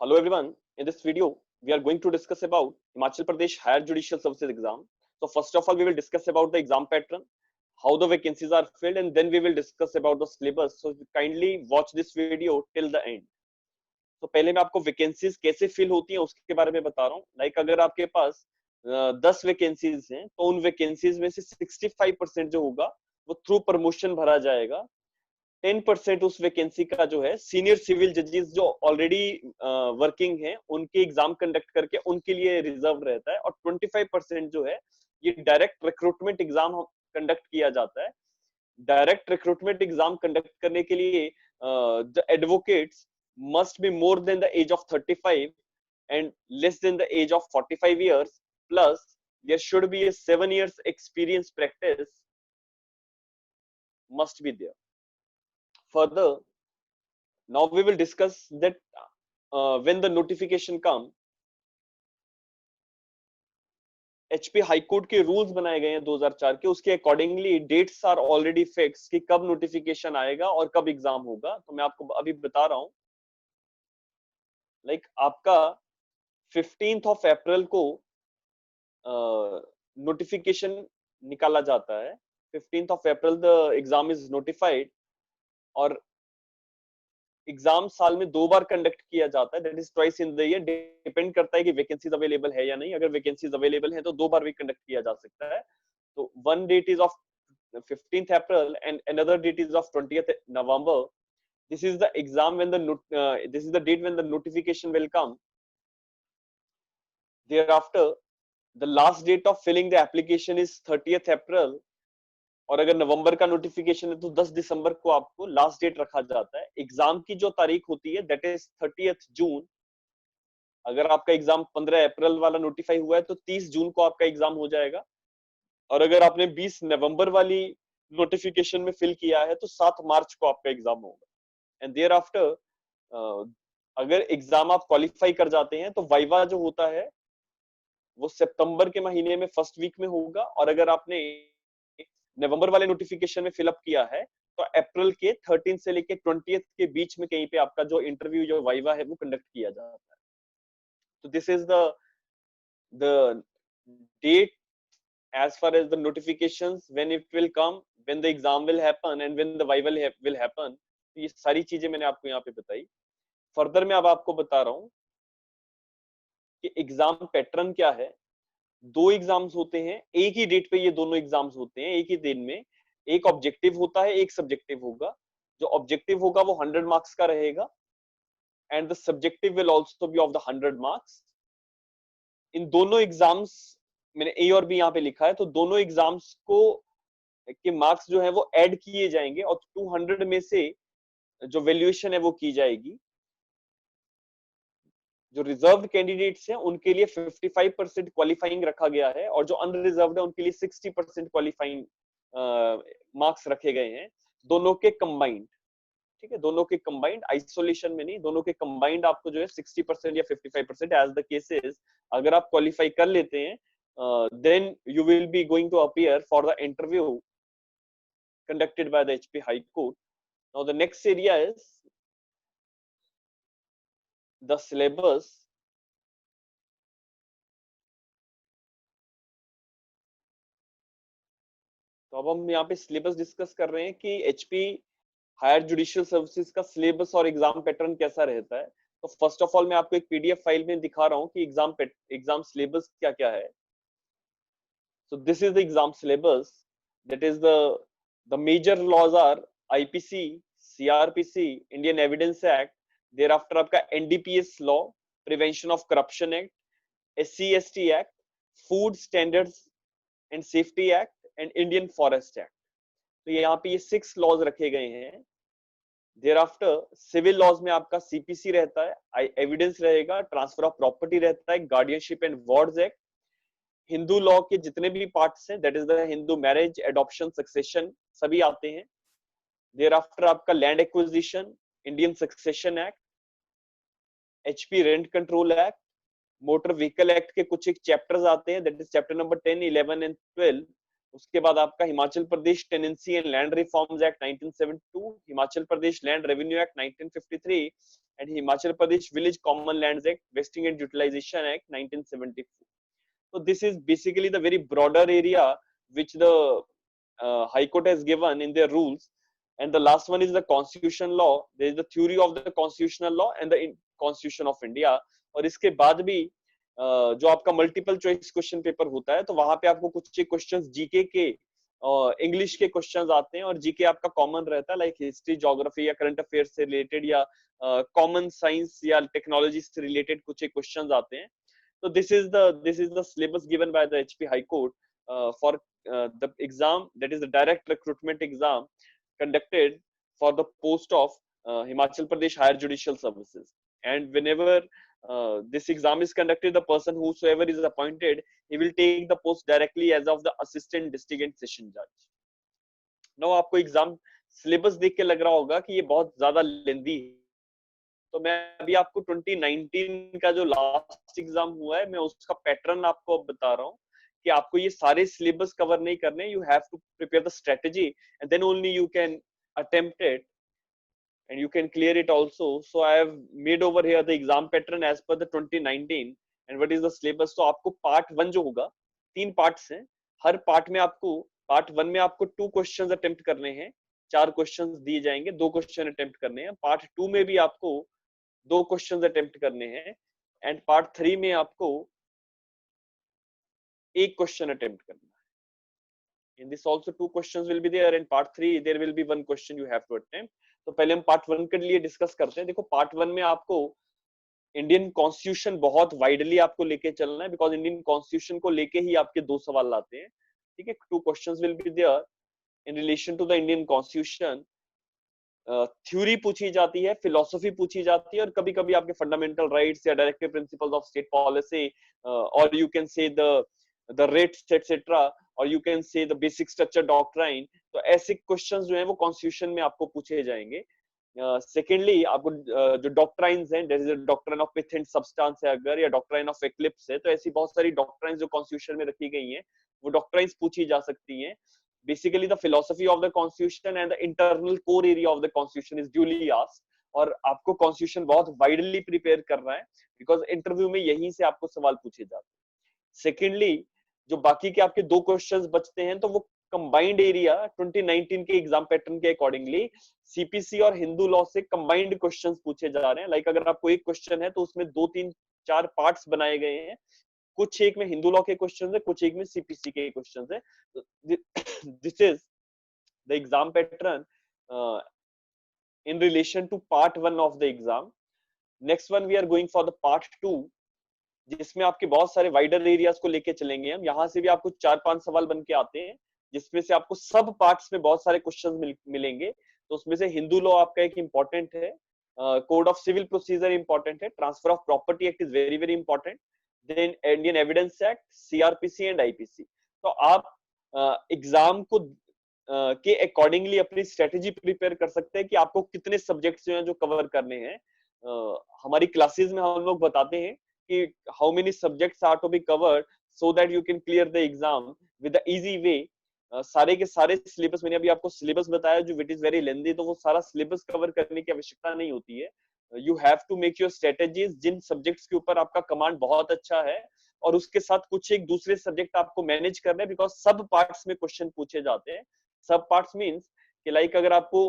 Hello everyone. In this video, we are going to discuss about Himachal Pradesh Higher Judicial Services exam. So first of all, we will discuss about the exam pattern, how the vacancies are filled, and then we will discuss about the syllabus. So kindly watch this video till the end. तो पहले मैं आपको vacancies कैसे fill होती हैं उसके बारे में बता रहा हूँ. लाइक अगर आपके पास 10 वैकेंसीज हैं तो उन वैकेंसीज में से 65% जो होगा वो थ्रू प्रमोशन भरा जाएगा. 10% उस वैकेंसी का जो है सीनियर सिविल जजेस जो ऑलरेडी वर्किंग हैं उनके एग्जाम कंडक्ट करके उनके लिए रिजर्व रहता है. और 25% जो है ये डायरेक्ट रिक्रूटमेंट एग्जाम कंडक्ट किया जाता है. डायरेक्ट रिक्रूटमेंट एग्जाम कंडक्ट करने के लिए the advocates must be more than the age of 35 and less than the age of 45 years, plus there should be a 7 years experience practice must be there. Further, now we will discuss that when the notification come, HP high court के rules बनाए गए हैं 2004 के, उसके accordingly dates are already fix कि कब notification आएगा और कब एग्जाम होगा. तो मैं आपको अभी बता रहा हूं. लाइक आपका 15 अप्रैल को नोटिफिकेशन निकाला जाता है. 15 अप्रैल द एग्जाम इज नोटिफाइड. और एग्जाम साल में 2 बार कंडक्ट किया जाता है. That is twice in the year. Depend करता है कि वैकेंसीज अवेलेबल है या नहीं. अगर वैकेंसीज अवेलेबल है तो 2 बार भी कंडक्ट किया जा सकता है. तो one date is of 15th April and another date is of 20th November. This is the exam when this is the date when the notification will come. Thereafter, the last date of filling the application is 30th April. और अगर नवंबर का notification है तो 10 दिसंबर को आपको last date रखा जाता है. एग्जाम की जो तारीख होती है दैट इज 30th जून. अगर आपका एग्जाम 15 अप्रैल वाला नोटिफाई हुआ है तो 30 जून को आपका एग्जाम हो जाएगा. और अगर आपने 20 नवंबर वाली नोटिफिकेशन में फिल किया है तो 7 मार्च को आपका एग्जाम होगा. एंड देयर आफ्टर अगर एग्जाम आप क्वालिफाई कर जाते हैं तो वाइवा जो होता है वो सितंबर के महीने में फर्स्ट वीक में होगा. और अगर आपने नवंबर वाले नोटिफिकेशन में फिलअप किया है तो अप्रैल के 13 से लेके 20th के बीच में कहीं पे आपका जो इंटरव्यू जो वाइवा है वो कंडक्ट किया जाता है. तो this is the date as far as the notifications when it will come, when the exam will happen and when the viva will happen. तो ये सारी चीजें मैंने आपको यहाँ पे बताई. फर्दर मैं अब आपको बता रहा हूँ कि एग्जाम पैटर्न क्या है. 2 एग्जाम्स होते हैं एक ही डेट पे. ये दोनों एग्जाम्स होते हैं एक ही दिन में. एक ऑब्जेक्टिव होता है एक सब्जेक्टिव होगा. जो ऑब्जेक्टिव होगा वो 100 मार्क्स का रहेगा and the subjective will also be of the 100 marks. इन दोनों एग्जाम्स मैंने ए और बी यहाँ पे लिखा है. तो दोनों एग्जाम्स को के मार्क्स जो है वो ऐड किए जाएंगे और 200 में से जो वैल्यूएशन है वो की जाएगी. जो रिजर्व्ड कैंडिडेट्स हैं उनके लिए 55% क्वालिफाइंग रखा गया है और जो अनरिजर्व्ड है उनके लिए 60% क्वालिफाइंग मार्क्स रखे गए हैं. दोनों के कंबाइंड. ठीक है, दोनों के कंबाइंड, आइसोलेशन में नहीं. दोनों के कंबाइंड आपको जो है 60% या 55% एज द केसेस. अगर आप क्वालिफाई कर लेते हैं then you will be going to appear for the interview conducted by the HP High Court. Now the next area is the syllabus. तो अब हम यहाँ पे सिलेबस डिस्कस कर रहे हैं कि एचपी हायर जुडिशियल सर्विसेज का सिलेबस और एग्जाम पैटर्न कैसा रहता है. तो फर्स्ट ऑफ ऑल मैं आपको एक पीडीएफ फाइल में दिखा रहा हूँ कि एग्जाम सिलेबस क्या क्या है. So this is the exam syllabus. That is the major laws are IPC, CRPC, Indian Evidence Act. Thereafter आपका NDPS law, Prevention of Corruption Act, SC/ST Act, Food Standards and Safety Act and Indian Forest Act. तो यहाँ पे ये 6 laws रखे गए हैं. Thereafter civil laws में आपका CPC रहता है, evidence रहेगा, transfer of property रहता है, guardianship and wards act. Hindu law के जितने भी पार्ट्स हैं that is the Hindu marriage, adoption, succession सभी आते हैं. देयर आफ्टर आपका land acquisition, Indian succession act, HP rent control act, motor vehicle act के कुछ एक चैप्टर्स आते हैं that is chapter number 10, 11 and 12. उसके बाद आपका Himachal Pradesh tenancy and land reforms act 1972, Himachal Pradesh land revenue act 1953 and Himachal Pradesh village common lands act vesting and utilization act 1974. So this is basically the very broader area which the High Court has given in their rules. And the last one is the Constitution law. There is the theory of the constitutional law and the Constitution of India. और इसके बाद भी जो आपका multiple choice question paper होता है तो वहां पे आपको कुछ क्वेश्चंस जीके के इंग्लिश के क्वेश्चंस आते हैं और जीके आपका कॉमन रहता है लाइक हिस्ट्री ज्योग्राफी या करंट अफेयर्स से रिलेटेड या कॉमन साइंस या टेक्नोलॉजी से रिलेटेड कुछ क्वेश्चंस आते हैं. So this is the syllabus given by the HP High Court for the exam, that is the direct recruitment exam conducted for the post of Himachal Pradesh Higher Judicial Services. And whenever this exam is conducted, the person whosoever is appointed, he will take the post directly as of the assistant district and session judge. Now आपको exam syllabus देख के लग रहा होगा कि ये बहुत ज्यादा लेंदी है. तो मैं अभी आपको 2019 का जो लास्ट एग्जाम हुआ है मैं उसका पैटर्न आपको अब बता रहा हूँ कि आपको ये सारे सिलेबस कवर नहीं करने. You have to prepare the strategy and then only you can attempt it and you can clear it also. So I have made over here the exam pattern as per the 2019 and what is the syllabus. तो आपको part 1 जो होगा, 3 parts हैं. हर part में आपको part 1 में आपको 2 questions attempt करने हैं, 4 क्वेश्चंस दिए जाएंगे, 2 क्वेश्चन अटेम्प्ट करने हैं. पार्ट 2 में भी आपको 2 क्वेश्चंस अटेम्प्ट करने हैं एंड पार्ट 3 में आपको 1 क्वेश्चन अटेम्प्ट करना है. In this also 2 questions will be there and part 3 there will be 1 question you have to attempt. तो पहले हम पार्ट 1 के लिए डिस्कस करते हैं. देखो पार्ट 1 में आपको इंडियन कॉन्स्टिट्यूशन बहुत वाइडली आपको लेके चलना है बिकॉज इंडियन कॉन्स्टिट्यूशन को लेके ही आपके 2 सवाल आते हैं. ठीक है, 2 questions will be there in relation to the Indian constitution. Theory पूछी जाती है, फिलोसफी पूछी जाती है और कभी कभी आपके फंडामेंटल राइट्स या directive principles of state policy और you can say the writs etcetera और you can say the basic structure doctrine. तो ऐसे क्वेश्चंस जो हैं वो कॉन्स्टिट्यूशन में आपको पूछे जाएंगे. सेकेंडली आपको जो डॉक्ट्राइन्स हैं, जैसे doctrine of pith and substance है अगर या डॉक्ट्राइन ऑफ एक्लिप्स है, तो ऐसी बहुत सारी डॉक्ट्राइन्स जो कॉन्स्टिट्यूशन में रखी गई हैं वो डॉक्ट्राइन्स पूछी जा सकती हैं. Basically the philosophy of the constitution and the internal core area of the constitution is duly asked. और आपको constitution बहुत widely prepare करना है because interview में यहीं से आपको सवाल पूछे जाते हैं. Secondly, जो बाकी के आपके 2 questions बचते हैं तो वो combined area 2019 के exam pattern के accordingly CPC और हिंदू लॉ से combined questions पूछे जा रहे हैं. Like अगर आपको एक question है तो उसमें 2, 3, 4 parts बनाए गए हैं. कुछ एक में हिंदू लॉ के क्वेश्चंस है, कुछ एक में सीपीसी के क्वेश्चंस है. This is the exam pattern in relation to part 1 of the exam. Next one we are going for the part 2 जिसमें आपके बहुत सारे वाइडर एरियाज को लेके चलेंगे हम. यहाँ से भी आपको 4-5 सवाल बन के आते हैं जिसमें से आपको सब पार्ट्स में बहुत सारे क्वेश्चंस मिलेंगे. तो उसमें से हिंदू लॉ आपका एक इंपॉर्टेंट है, code of civil procedure important है, transfer of property act is very very important, then Indian evidence act, CrPC and IPC. तो आप एग्जाम को के अकॉर्डिंगली अपनी स्ट्रेटेजी प्रिपेयर कर सकते हैं कि आपको कितने सब्जेक्ट्स जो हैं जो कवर करने हैं. हमारी क्लासेस में हम लोग बताते हैं कि how many subjects are to be covered so that you can clear the exam with the easy way. सारे के सारे सिलेबस, मैंने अभी आपको सिलेबस बताया जो विट इज वेरी लेंथी, तो वो सारा सिलेबस कवर करने की आवश्यकता नहीं होती है. You have to make your strategies जिन सब्जेक्ट्स के ऊपर आपका कमांड बहुत अच्छा है और उसके साथ कुछ एक दूसरे सब्जेक्ट आपको मैनेज करना है बिकॉज सब पार्ट्स में क्वेश्चन पूछे जाते हैं. सब पार्ट्स मींस कि लाइक अगर आपको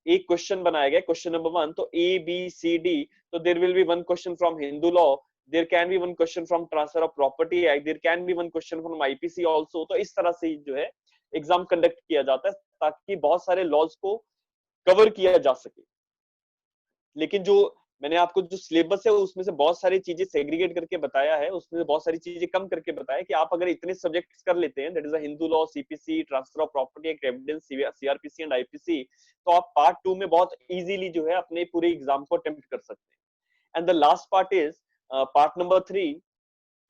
एक क्वेश्चन बनाया गया क्वेश्चन नंबर 1 तो ए बी सी डी, तो there will be 1 question from Hindu law, there can be 1 question from transfer of property act, there can be 1 question from IPC also. तो इस तरह से जो है एग्जाम कंडक्ट किया जाता है ताकि बहुत सारे लॉज को कवर किया जा सके. लेकिन जो मैंने आपको जो सिलेबस है उसमें से बहुत सारी चीजें सेग्रीगेट करके बताया है, उसमें से बहुत सारी चीजें कम करके बताया कि आप अगर इतने सब्जेक्ट्स कर लेते हैं, that is Hindu law, CPC, transfer of property act, evidence, CrPC and IPC, तो आप पार्ट 2 में बहुत इजीली जो है अपने पूरे एग्जाम को अटेम्प्ट कर सकते हैं. And the last part is part number 3.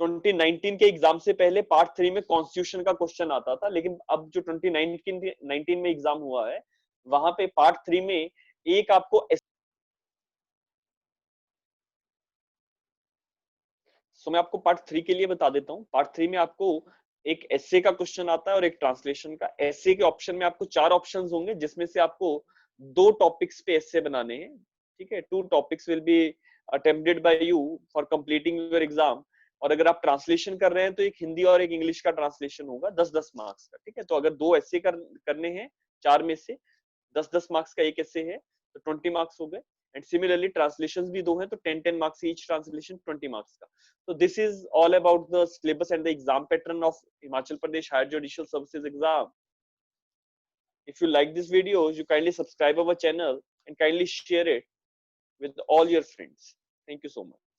2019 के एग्जाम से पहले पार्ट 3 में कॉन्स्टिट्यूशन का क्वेश्चन आता था, लेकिन अब जो 2019 में एग्जाम हुआ है वहां पे पार्ट 3 में एक आपको मैं आपको पार्ट 3 के लिए बता देता हूँ. पार्ट 3 में आपको एक एस्से का क्वेश्चन आता है और एक ट्रांसलेशन का। एस्से के ऑप्शन में आपको 4 ऑप्शंस होंगे, जिसमें से आपको 2 टॉपिक्स पे एस्से बनाने हैं, ठीक है। 2 topics will be attempted by you for completing your exam. और अगर आप ट्रांसलेशन कर रहे हैं तो एक हिंदी और एक इंग्लिश का ट्रांसलेशन होगा 10-10 मार्क्स का, ठीक है। तो अगर 2 एस्से करने हैं 4 में से, 10-10 मार्क्स का एक एस्से है तो 20 मार्क्स हो गए। एंड सिमिलरली ट्रांसलेशंस भी 2 हैं तो 10-10 मार्क्स ईच ट्रांसलेशन, 20 मार्क्स का। So this is all about the syllabus and the exam pattern of Himachal Pradesh Higher Judicial Services exam. If you like this video, you kindly subscribe our channel and kindly share it with all your friends. Thank you so much.